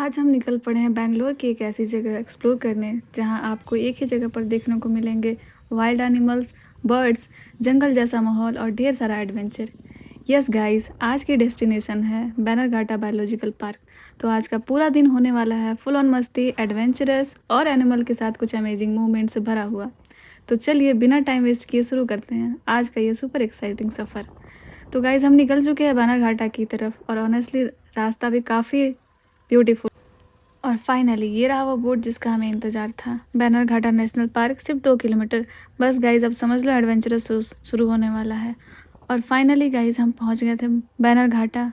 आज हम निकल पड़े हैं बैंगलोर की एक ऐसी जगह एक्सप्लोर करने जहां आपको एक ही जगह पर देखने को मिलेंगे वाइल्ड एनिमल्स, बर्ड्स, जंगल जैसा माहौल और ढेर सारा एडवेंचर। यस गाइस, आज की डेस्टिनेशन है बैनरघाटा बायोलॉजिकल पार्क। तो आज का पूरा दिन होने वाला है फुल ऑन मस्ती, एडवेंचरस और एनिमल के साथ कुछ अमेजिंग मूवमेंट से भरा हुआ। तो चलिए बिना टाइम वेस्ट किए शुरू करते हैं आज का ये सुपर एक्साइटिंग सफ़र। तो गाइज हम निकल चुके हैं बैनरघाटा की तरफ और ऑनेस्टली रास्ता भी काफ़ी ब्यूटीफुल। और फाइनली ये रहा वो बोट जिसका हमें इंतज़ार था। बैनरघाटा नेशनल पार्क सिर्फ 2 किलोमीटर। बस गाइज अब समझ लो एडवेंचरस शुरू होने वाला है। और फाइनली गाइज हम पहुंच गए थे बैनरघाटा।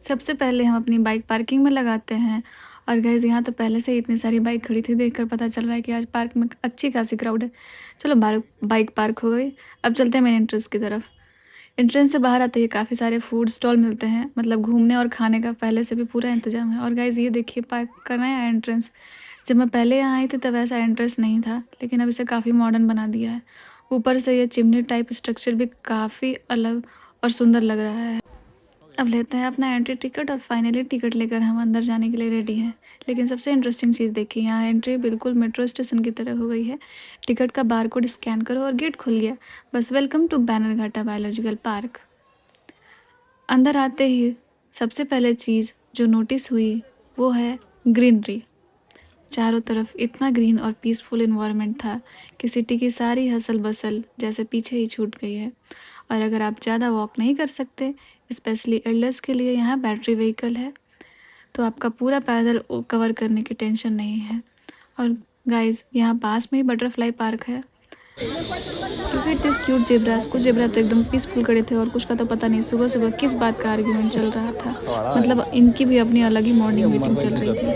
सबसे पहले हम अपनी बाइक पार्किंग में लगाते हैं। और गाइज यहाँ तो पहले से ही इतनी सारी बाइक खड़ी थी, देखकर पता चल रहा है कि आज पार्क में अच्छी खासी क्राउड है। चलो बाइक पार्क हो गई, अब चलते हैं मेन एंट्रेंस की तरफ। एंट्रेंस से बाहर आते ही काफ़ी सारे फूड स्टॉल मिलते हैं, मतलब घूमने और खाने का पहले से भी पूरा इंतजाम है। और गाइज ये देखिए पार्क का नया एंट्रेंस। जब मैं पहले यहाँ आई थी तब ऐसा एंट्रेंस नहीं था, लेकिन अब इसे काफ़ी मॉडर्न बना दिया है। ऊपर से ये चिमनी टाइप स्ट्रक्चर भी काफ़ी अलग और सुंदर लग रहा है। अब लेते हैं अपना एंट्री टिकट और फाइनली टिकट लेकर हम अंदर जाने के लिए रेडी हैं। लेकिन सबसे इंटरेस्टिंग चीज़ देखिए, यहाँ एंट्री बिल्कुल मेट्रो स्टेशन की तरह हो गई है। टिकट का बारकोड स्कैन करो और गेट खुल गया। बस वेलकम टू बैनरघाटा बायोलॉजिकल पार्क। अंदर आते ही सबसे पहले चीज़ जो नोटिस हुई वो है ग्रीनरी। चारों तरफ इतना ग्रीन और पीसफुल इन्वायरमेंट था कि सिटी की सारी हसल बसल जैसे पीछे ही छूट गई है। और अगर आप ज़्यादा वॉक नहीं कर सकते, स्पेशली एल्डर्स के लिए यहाँ बैटरी व्हीकल है, तो आपका पूरा पैदल कवर करने की टेंशन नहीं है। और गाइस यहाँ पास में ही बटरफ्लाई पार्क है। क्योंकि दिस क्यूट जेब्रास, कुछ जेब्रा तो एकदम पीसफुल खड़े थे और कुछ का तो पता नहीं सुबह सुबह किस बात का आर्ग्यूमेंट चल रहा था। मतलब इनकी भी अपनी अलग ही मॉर्निंग मीटिंग चल रही थी।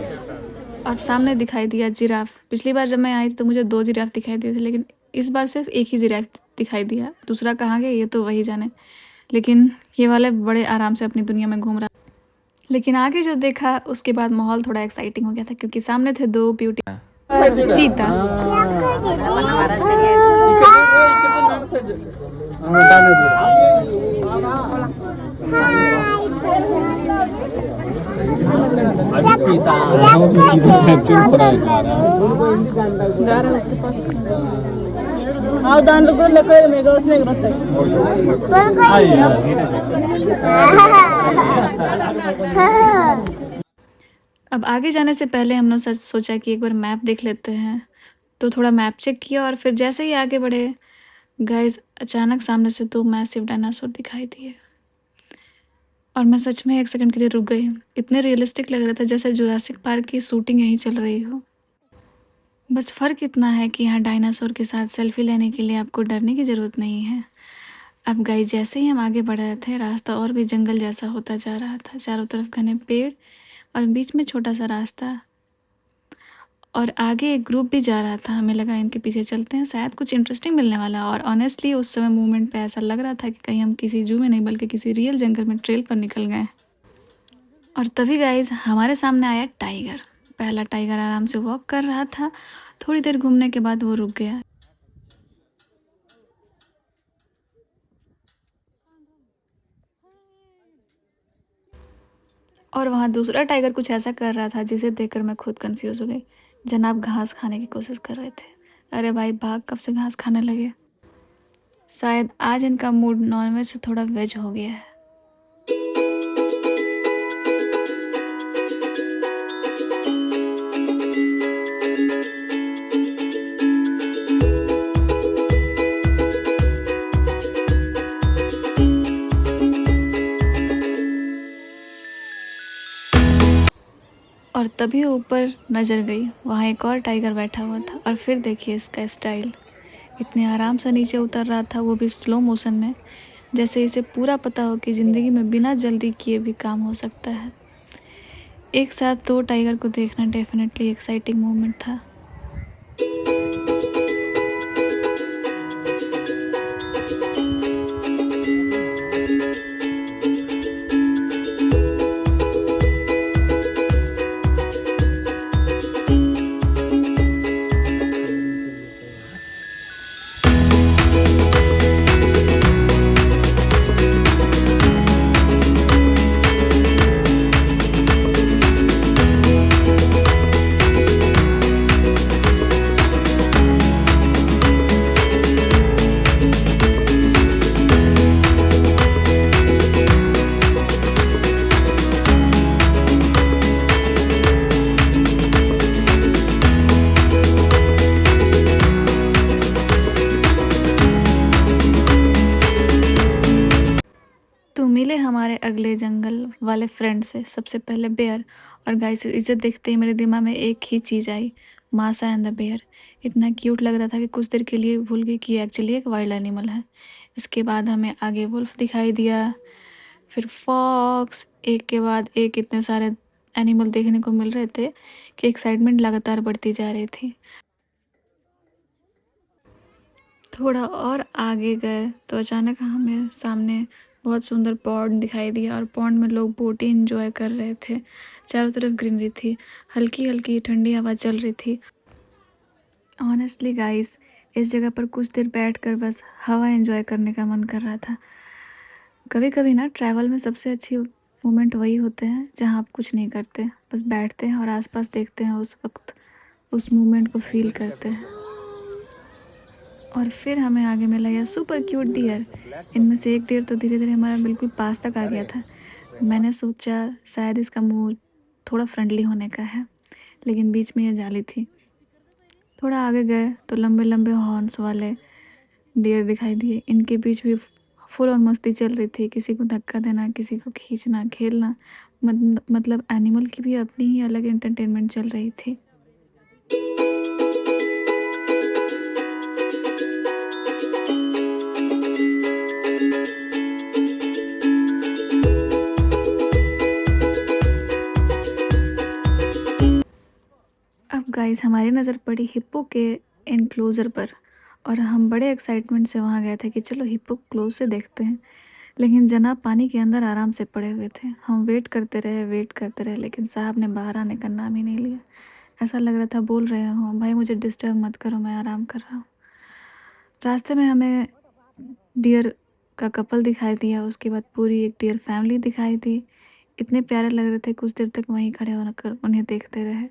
और सामने दिखाई दिया जिराफ। पिछली बार जब मैं आई थी तो मुझे 2 जिराफ दिखाई दिए थे, लेकिन इस बार सिर्फ एक ही जिराफ दिखाई दिया। दूसरा कहाँ गया ये तो वही जाने। लेकिन ये वाले बड़े आराम से अपनी दुनिया में घूम रहा। लेकिन आगे जो देखा उसके बाद माहौल थोड़ा एक्साइटिंग हो गया था, क्योंकि सामने थे 2 ब्यूटी चीता। उसके पास अब आगे जाने से पहले हमने सोचा कि एक बार मैप देख लेते हैं। तो थोड़ा मैप चेक किया और फिर जैसे ही आगे बढ़े गाइस अचानक सामने से 2 मैसिव डायनासोर दिखाई दिए। और मैं सच में 1 सेकंड के लिए रुक गई। इतने रियलिस्टिक लग रहा था जैसे जुरासिक पार्क की शूटिंग यहीं चल रही हो। बस फ़र्क इतना है कि यहाँ डायनासोर के साथ सेल्फी लेने के लिए आपको डरने की ज़रूरत नहीं है। अब गाइस जैसे ही हम आगे बढ़ रहे थे, रास्ता और भी जंगल जैसा होता जा रहा था। चारों तरफ घने पेड़ और बीच में छोटा सा रास्ता। और आगे एक ग्रुप भी जा रहा था। हमें लगा इनके पीछे चलते हैं, शायद कुछ इंटरेस्टिंग मिलने वाला है। और ऑनेस्टली उस समय मूवमेंट पे ऐसा लग रहा था कि कहीं हम किसी जू में नहीं बल्कि किसी रियल जंगल में ट्रेल पर निकल गए। और तभी गाइस हमारे सामने आया टाइगर। पहला टाइगर आराम से वॉक कर रहा था। थोड़ी देर घूमने के बाद वो रुक गया। और वहाँ दूसरा टाइगर कुछ ऐसा कर रहा था जिसे देखकर मैं खुद कंफ्यूज हो गई। जनाब घास खाने की कोशिश कर रहे थे। अरे भाई भाग, कब से घास खाने लगे। शायद आज इनका मूड नॉनवेज से थोड़ा वेज हो गया है। और तभी ऊपर नजर गई, वहाँ एक और टाइगर बैठा हुआ था। और फिर देखिए इसका स्टाइल, इतने आराम से नीचे उतर रहा था, वो भी स्लो मोशन में, जैसे इसे पूरा पता हो कि ज़िंदगी में बिना जल्दी किए भी काम हो सकता है। एक साथ 2 टाइगर को देखना डेफिनेटली एक्साइटिंग मोमेंट था। अगले जंगल वाले फ्रेंड से। सबसे पहले बेयर, और गाइस इसे देखते ही मेरे दिमाग में एक ही चीज़ आई, मासा एंड द बेयर। इतना क्यूट लग रहा था कि कुछ देर के लिए भूल गई कि एक्चुअली एक वाइल्ड एनिमल है। इसके बाद हमें आगे वुल्फ दिखाई दिया, फिर फॉक्स, एक के बाद एक इतने सारे एनिमल देखने को मिल रहे थे कि एक्साइटमेंट लगातार बढ़ती जा रही थी। थोड़ा और आगे गए तो अचानक हमें सामने बहुत सुंदर पॉन्ड दिखाई दिया, और पॉन्ड में लोग बोटिंग एंजॉय कर रहे थे। चारों तरफ ग्रीनरी थी, हल्की हल्की ठंडी हवा चल रही थी। ऑनेस्टली गाइस, इस जगह पर कुछ देर बैठकर बस हवा एंजॉय करने का मन कर रहा था। कभी कभी ना ट्रैवल में सबसे अच्छी मोमेंट वही होते हैं जहाँ आप कुछ नहीं करते, बस बैठते हैं और आसपास देखते हैं, उस वक्त उस मोमेंट को फील करते हैं। और फिर हमें आगे मिला यह सुपर क्यूट डियर। इनमें से एक डियर तो धीरे धीरे हमारा बिल्कुल पास तक आ गया था। मैंने सोचा शायद इसका मुंह थोड़ा फ्रेंडली होने का है, लेकिन बीच में यह जाली थी। थोड़ा आगे गए तो लंबे लंबे हॉर्न्स वाले डियर दिखाई दिए। इनके बीच भी फुल और मस्ती चल रही थी, किसी को धक्का देना, किसी को खींचना, खेलना। मतलब एनिमल की भी अपनी ही अलग एंटरटेनमेंट चल रही थी। अब गाइस हमारी नज़र पड़ी हिप्पो के एनक्लोजर पर, और हम बड़े एक्साइटमेंट से वहाँ गए थे कि चलो हिप्पो क्लोज से देखते हैं। लेकिन जनाब पानी के अंदर आराम से पड़े हुए थे। हम वेट करते रहे, लेकिन साहब ने बाहर आने का नाम ही नहीं लिया। ऐसा लग रहा था बोल रहे हो भाई मुझे डिस्टर्ब मत करो, मैं आराम कर रहा हूँ। रास्ते में हमें डियर का कपल दिखाई दिया, उसके बाद पूरी एक डियर फैमिली दिखाई दी। इतने प्यारे लग रहे थे, कुछ देर तक वहीं खड़े होकर उन्हें देखते रहे।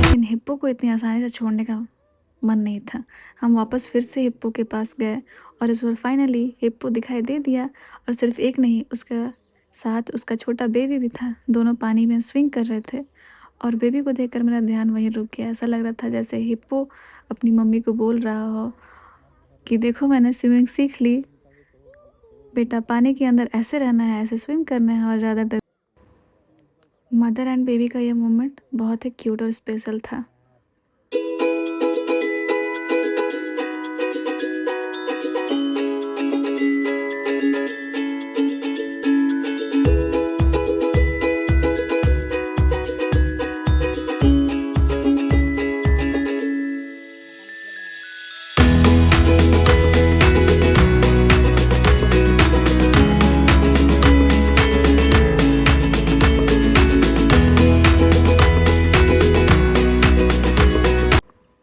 लेकिन हिप्पो को इतनी आसानी से छोड़ने का मन नहीं था। हम वापस फिर से हिप्पो के पास गए, और इस बार फाइनली हिप्पो दिखाई दे दिया। और सिर्फ एक नहीं, उसका साथ उसका छोटा बेबी भी था। दोनों पानी में स्विंग कर रहे थे, और बेबी को देखकर मेरा ध्यान वहीं रुक गया। ऐसा लग रहा था जैसे हिप्पो अपनी मम्मी को बोल रहा हो कि देखो मैंने स्विमिंग सीख ली, बेटा पानी के अंदर ऐसे रहना है, ऐसे स्विम करना है, और ज़्यादा डर। मदर एंड बेबी का यह मोमेंट बहुत ही क्यूट और स्पेशल था।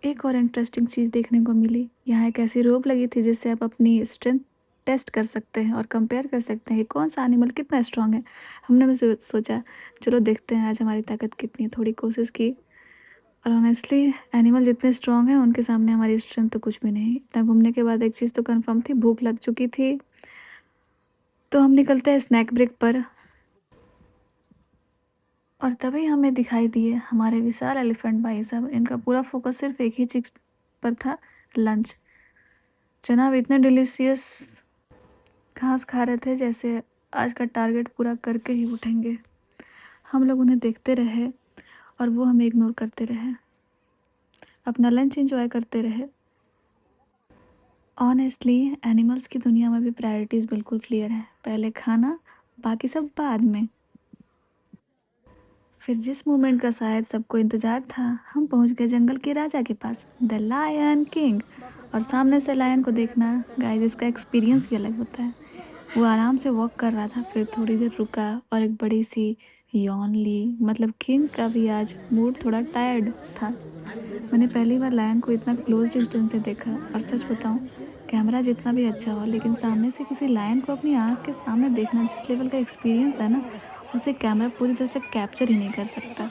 एक और इंटरेस्टिंग चीज़ देखने को मिली। यहाँ एक ऐसी रोप लगी थी जिससे आप अपनी स्ट्रेंथ टेस्ट कर सकते हैं और कंपेयर कर सकते हैं कि कौन सा एनिमल कितना स्ट्रांग है। हमने भी सोचा चलो देखते हैं आज हमारी ताकत कितनी है। थोड़ी कोशिश की, और ऑनेस्टली एनिमल जितने स्ट्रांग हैं उनके सामने हमारी स्ट्रेंथ तो कुछ भी नहीं। इतना घूमने के बाद एक चीज़ तो कंफर्म थी, भूख लग चुकी थी। तो हम निकलते हैं स्नैक ब्रेक पर, और तभी हमें दिखाई दिए हमारे विशाल एलिफेंट भाई साहब। इनका पूरा फोकस सिर्फ एक ही चीज़ पर था, लंच। जनाब इतने डिलीशियस घास खा रहे थे जैसे आज का टारगेट पूरा करके ही उठेंगे। हम लोग उन्हें देखते रहे, और वो हमें इग्नोर करते रहे, अपना लंच एंजॉय करते रहे। ऑनेस्टली एनिमल्स की दुनिया में भी प्रायोरिटीज़ बिल्कुल क्लियर है, पहले खाना, बाकी सब बाद में। फिर जिस मोमेंट का शायद सबको इंतज़ार था, हम पहुंच गए जंगल के राजा के पास, द लायन किंग। और सामने से लायन को देखना गाइस, इसका एक्सपीरियंस ही अलग होता है। वो आराम से वॉक कर रहा था, फिर थोड़ी देर रुका और एक बड़ी सी यॉन ली। मतलब किंग का भी आज मूड थोड़ा टायर्ड था। मैंने पहली बार लायन को इतना क्लोज डिस्टेंस से देखा और सच बताऊं, कैमरा जितना भी अच्छा हो लेकिन सामने से किसी लायन को अपनी आँख के सामने देखना जिस लेवल का एक्सपीरियंस है ना, उसे कैमरा पूरी तरह से कैप्चर ही नहीं कर सकता।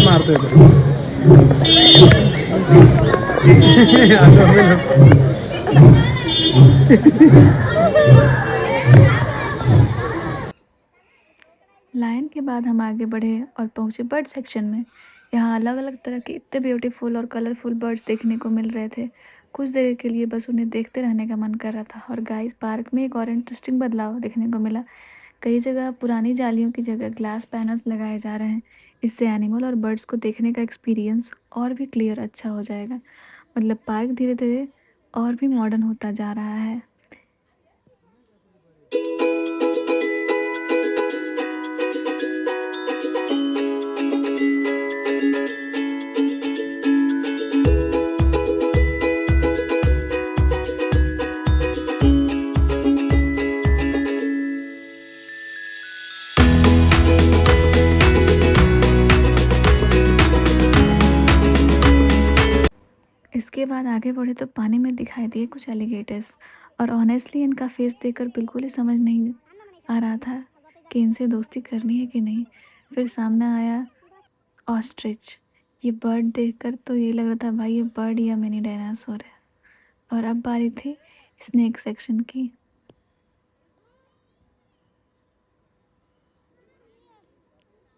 मारते लायन के बाद हम आगे बढ़े और पहुंचे बर्ड सेक्शन में। यहाँ अलग अलग तरह के इतने ब्यूटीफुल और कलरफुल बर्ड्स देखने को मिल रहे थे। कुछ देर के लिए बस उन्हें देखते रहने का मन कर रहा था। और गाइस, पार्क में एक और इंटरेस्टिंग बदलाव देखने को मिला। कई जगह पुरानी जालियों की जगह ग्लास पैनल्स लगाए जा रहे हैं। इससे एनिमल और बर्ड्स को देखने का एक्सपीरियंस और भी क्लियर अच्छा हो जाएगा। मतलब पार्क धीरे धीरे और भी मॉडर्न होता जा रहा है। इसके बाद आगे बढ़े तो पानी में दिखाई दिए कुछ एलिगेटर्स। और ऑनेस्टली इनका फेस देखकर बिल्कुल ही समझ नहीं आ रहा था कि इनसे दोस्ती करनी है कि नहीं। फिर सामने आया ऑस्ट्रिच। ये बर्ड देखकर तो ये लग रहा था भाई ये बर्ड या मिनी डायनासोर है। और अब बारी थी स्नेक सेक्शन की।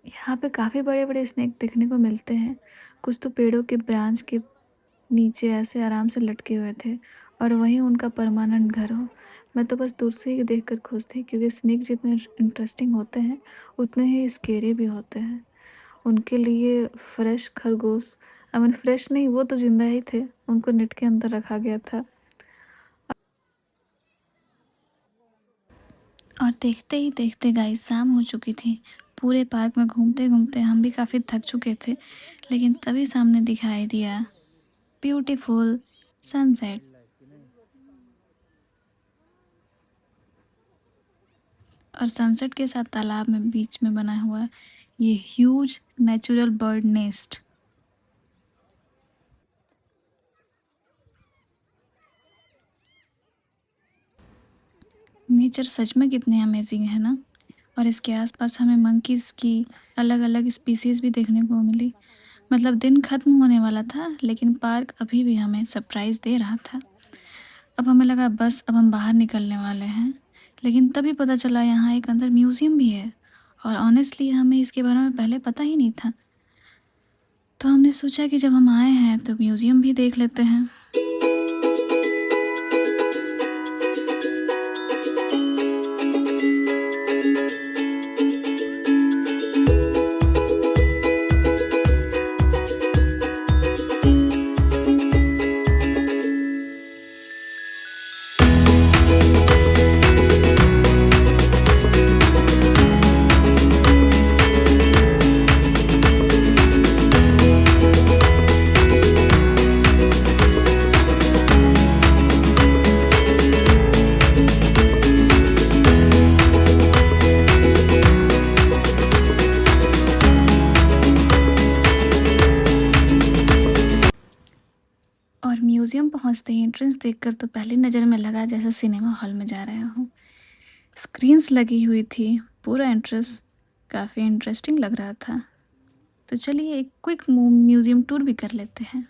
यहाँ पे काफ़ी बड़े बड़े स्नेक देखने को मिलते हैं। कुछ तो पेड़ों के ब्रांच के नीचे ऐसे आराम से लटके हुए थे और वहीं उनका परमानेंट घर हो। मैं तो बस दूर से ही देखकर खुश थी, क्योंकि स्नेक जितने इंटरेस्टिंग होते हैं उतने ही स्केरी भी होते हैं। उनके लिए फ्रेश खरगोश, आई मीन फ्रेश नहीं, वो तो जिंदा ही थे, उनको नेट के अंदर रखा गया था। और देखते ही देखते गाइस शाम हो चुकी थी। पूरे पार्क में घूमते घूमते हम भी काफ़ी थक चुके थे, लेकिन तभी सामने दिखाई दिया ब्यूटीफुल सनसेट। और सनसेट के साथ तालाब में बीच में बना हुआ ये huge natural bird nest. Nature सच में कितनी अमेजिंग है ना। और इसके आसपास हमें मंकीज़ की अलग अलग स्पीसीज़ भी देखने को मिली। मतलब दिन खत्म होने वाला था, लेकिन पार्क अभी भी हमें सरप्राइज़ दे रहा था। अब हमें लगा बस अब हम बाहर निकलने वाले हैं, लेकिन तभी पता चला यहाँ एक अंदर म्यूज़ियम भी है और ऑनेस्टली हमें इसके बारे में पहले पता ही नहीं था। तो हमने सोचा कि जब हम आए हैं तो म्यूज़ियम भी देख लेते हैं। और म्यूज़ियम पहुँचते ही एंट्रेंस देखकर तो पहली नज़र में लगा जैसे सिनेमा हॉल में जा रहे हों। स्क्रीन्स लगी हुई थी, पूरा एंट्रेंस काफ़ी इंटरेस्टिंग लग रहा था। तो चलिए एक क्विक म्यूज़ियम टूर भी कर लेते हैं।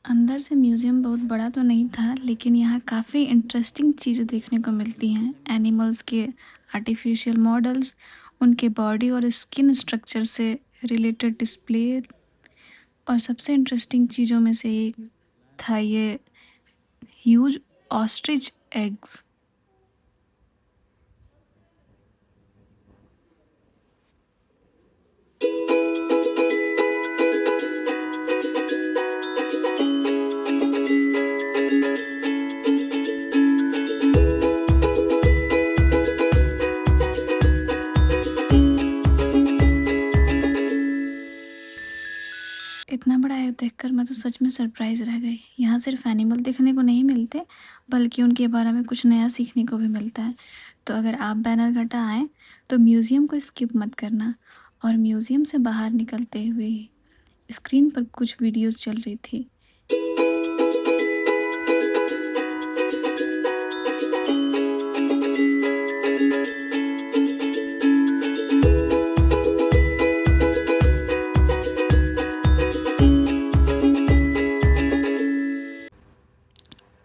अंदर से म्यूज़ियम बहुत बड़ा तो नहीं था, लेकिन यहाँ काफ़ी इंटरेस्टिंग चीज़ें देखने को मिलती हैं। एनिमल्स के आर्टिफिशियल मॉडल्स, उनके बॉडी और स्किन स्ट्रक्चर से रिलेटेड डिस्प्ले और सबसे इंटरेस्टिंग चीज़ों में से एक था ये ह्यूज ऑस्ट्रिच एग्स। इतना बड़ा एग देखकर मैं तो सच में सरप्राइज़ रह गई। यहाँ सिर्फ एनिमल देखने को नहीं मिलते, बल्कि उनके बारे में कुछ नया सीखने को भी मिलता है। तो अगर आप बैनरघाटा आएँ, तो म्यूज़ियम को स्किप मत करना। और म्यूज़ियम से बाहर निकलते हुए ही स्क्रीन पर कुछ वीडियोज़ चल रही थी।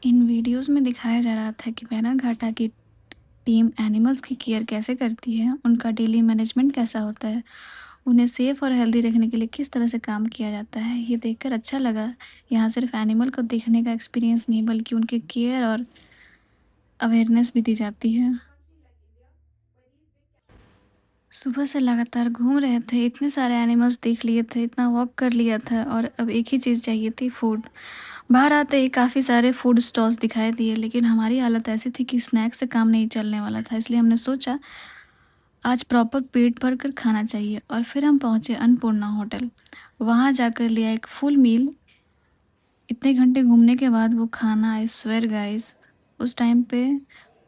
इन वीडियोज़ में दिखाया जा रहा था कि बैनरघाटा की टीम एनिमल्स की केयर कैसे करती है, उनका डेली मैनेजमेंट कैसा होता है, उन्हें सेफ़ और हेल्दी रखने के लिए किस तरह से काम किया जाता है। ये देखकर अच्छा लगा। यहाँ सिर्फ एनिमल को देखने का एक्सपीरियंस नहीं, बल्कि उनके केयर और अवेयरनेस भी दी जाती है। सुबह से लगातार घूम रहे थे, इतने सारे एनिमल्स देख लिए थे, इतना वॉक कर लिया था और अब एक ही चीज़ चाहिए थी, फूड। बाहर आते ही काफ़ी सारे फूड स्टॉल्स दिखाई दिए, लेकिन हमारी हालत ऐसी थी कि स्नैक्स से काम नहीं चलने वाला था, इसलिए हमने सोचा आज प्रॉपर पेट भर कर खाना चाहिए। और फिर हम पहुँचे अन्नपूर्णा होटल। वहाँ जाकर लिया एक फुल मील। इतने घंटे घूमने के बाद वो खाना, आई स्वेयर गाइस, उस टाइम पे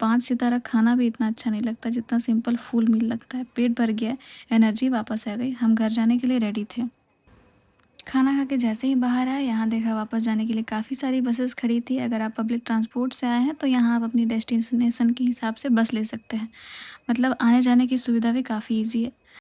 5 सितारा खाना भी इतना अच्छा नहीं लगता जितना सिंपल फुल मील लगता है। पेट भर गया, एनर्जी वापस आ गई, हम घर जाने के लिए रेडी थे। खाना खा के जैसे ही बाहर आए, यहाँ देखा वापस जाने के लिए काफ़ी सारी बसेस खड़ी थी। अगर आप पब्लिक ट्रांसपोर्ट से आए हैं तो यहाँ आप अपनी डेस्टिनेशन के हिसाब से बस ले सकते हैं। मतलब आने जाने की सुविधा भी काफ़ी ईजी है।